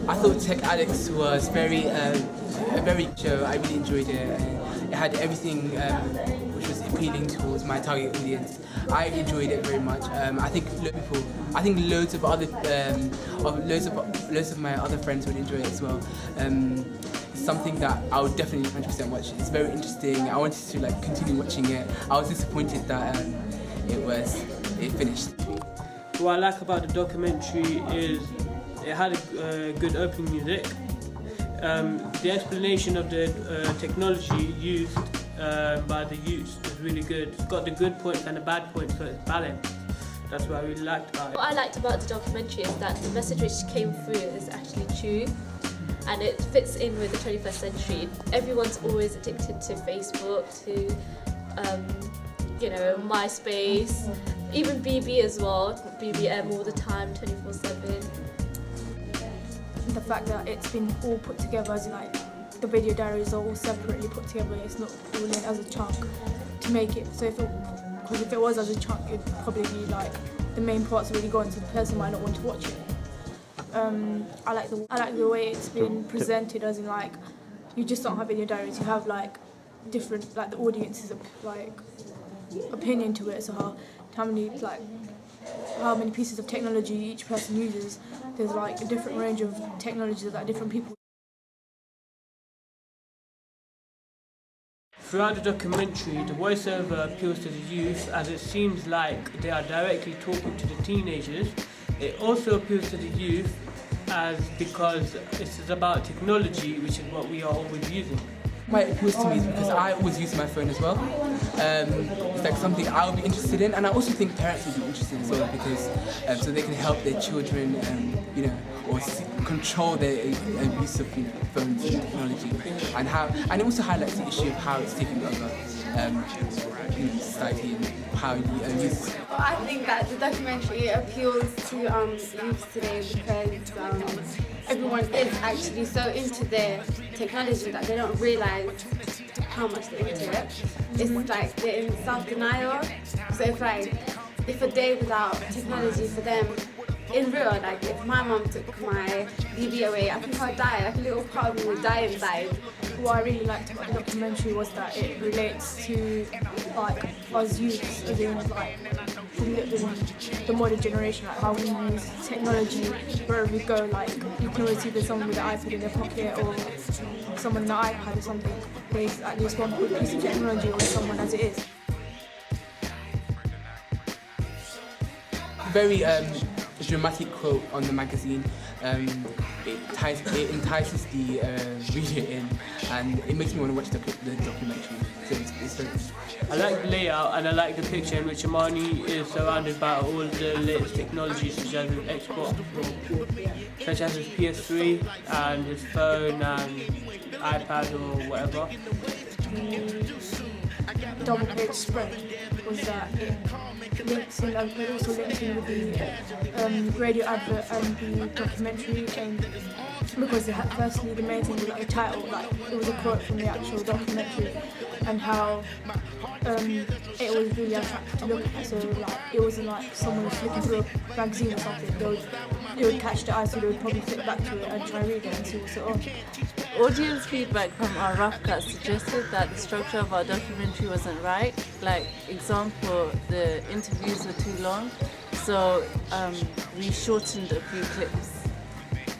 I thought Tech Alex was a very show. I really enjoyed it. It had everything which was appealing towards my target audience. I enjoyed it very much. I think loads of my other friends would enjoy it as well. It's something that I would definitely 100% watch. It's very interesting. I wanted to continue watching it. I was disappointed that it finished. What I like about the documentary is it had a good opening music. The explanation of the technology used by the youth is really good. It's got the good points and the bad points, so it's balanced. That's what I really liked about it. What I liked about the documentary is that the message which came through is actually true, and it fits in with the 21st century. Everyone's always addicted to Facebook, to MySpace, even BB as well, BBM all the time, 24/7. The fact that it's been all put together as the video diaries are all separately put together, it's not all in as a chunk to make it. So because if it was as a chunk, it'd probably be the main parts really gone, so the person might not want to watch it. I like the way it's been presented, as in you just don't have video diaries, you have different the audience's opinion to it. So how many pieces of technology each person uses. There's a different range of technologies that different people. Throughout the documentary, the voiceover appeals to the youth as it seems like they are directly talking to the teenagers. It also appeals to the youth because this is about technology, which is what we are always using. Why it appeals to me is because I always use my phone as well. It's something I'll be interested in, and I also think parents will be interested as well because so they can help their children, or control their use of phones and technology, and it also highlights the issue of how it's taking over society and how you use. Well, I think that the documentary appeals to youth today because everyone is actually so into their technology that they don't realise how much they're into it. It's they're in self-denial. So if a day without technology for them, in real, if my mum took my BB away, I think I'd die. A little part of me would die inside. What I really liked about the documentary was that it relates to us youths, as in the modern generation, how we use technology wherever we go. You can always see there's someone with an iPad in their pocket or someone with an iPad or something. There's at least one piece of technology with someone as it is. Very dramatic quote on the magazine. It entices the reader in, and it makes me want to watch the documentary. So it's very good. I like the layout and I like the picture in which Amani is surrounded by all the latest technologies such as his Xbox, such as his PS3 and his phone and iPad or whatever. The double page spread was that it links in, it also links in with the radio advert and the documentary, because firstly the main thing was the title, it was a quote from the actual documentary, and how it was really attractive to look at. So it wasn't someone was flicking through a magazine or something. It would catch the eye, so they would probably flip back to it and try and read it and see what's on. Audience feedback from our rough cut suggested that the structure of our documentary wasn't right. Example, the interviews were too long, so we shortened a few clips.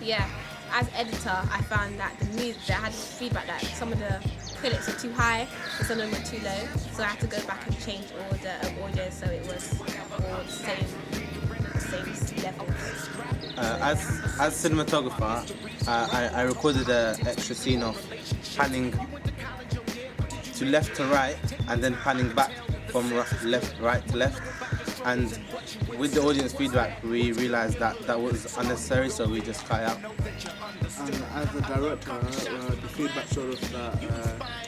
Yeah, as editor, I found that they had feedback that some of the clips were too high and some of them were too low, so I had to go back and change all the audio so it was all the same levels. As cinematographer, I recorded an extra scene of panning to left to right and then panning back from right to left. And with the audience feedback, we realised that was unnecessary, so we just cut it out. As a director, the feedback showed us that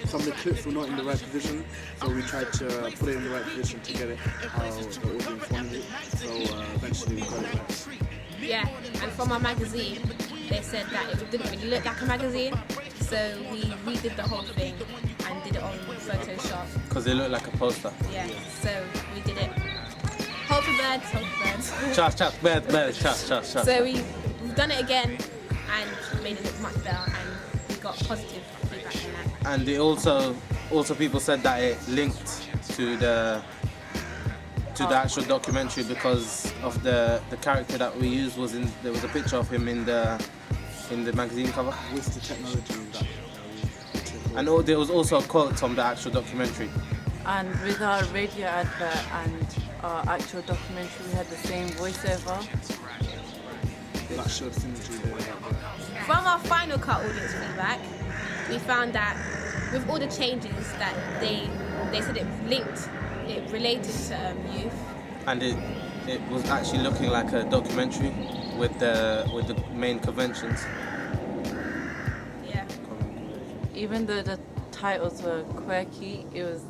some of the clips were not in the right position, so we tried to put it in the right position to get it how the audience wanted it. So eventually we got it right. Yeah, and from our magazine, they said that it didn't really look like a magazine, so we redid the whole thing and did it on Photoshop. Because it looked like a poster. Yeah, so we did it. Hold for birds, hold for birds. Birds. So we've done it again and made it look much better, and we got positive feedback from that. And it also people said that it linked to the actual documentary because of the character that we used there was a picture of him in the magazine cover. With the technology that And there was also a quote from the actual documentary. And with our radio advert and our actual documentary, we had the same voiceover. that showed synergy there. From our final cut audience feedback, we found that with all the changes that they said it related to youth. And it was actually looking like a documentary with the main conventions. Yeah. Even though the titles were quirky, it was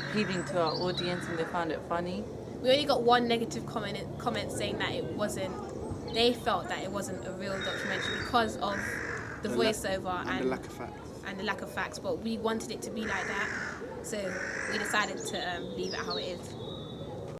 appealing to our audience and they found it funny. We only got one negative comment saying that they felt that it wasn't a real documentary because of the voiceover and the lack of facts. And the lack of facts, but we wanted it to be like that, so we decided to leave it how it is.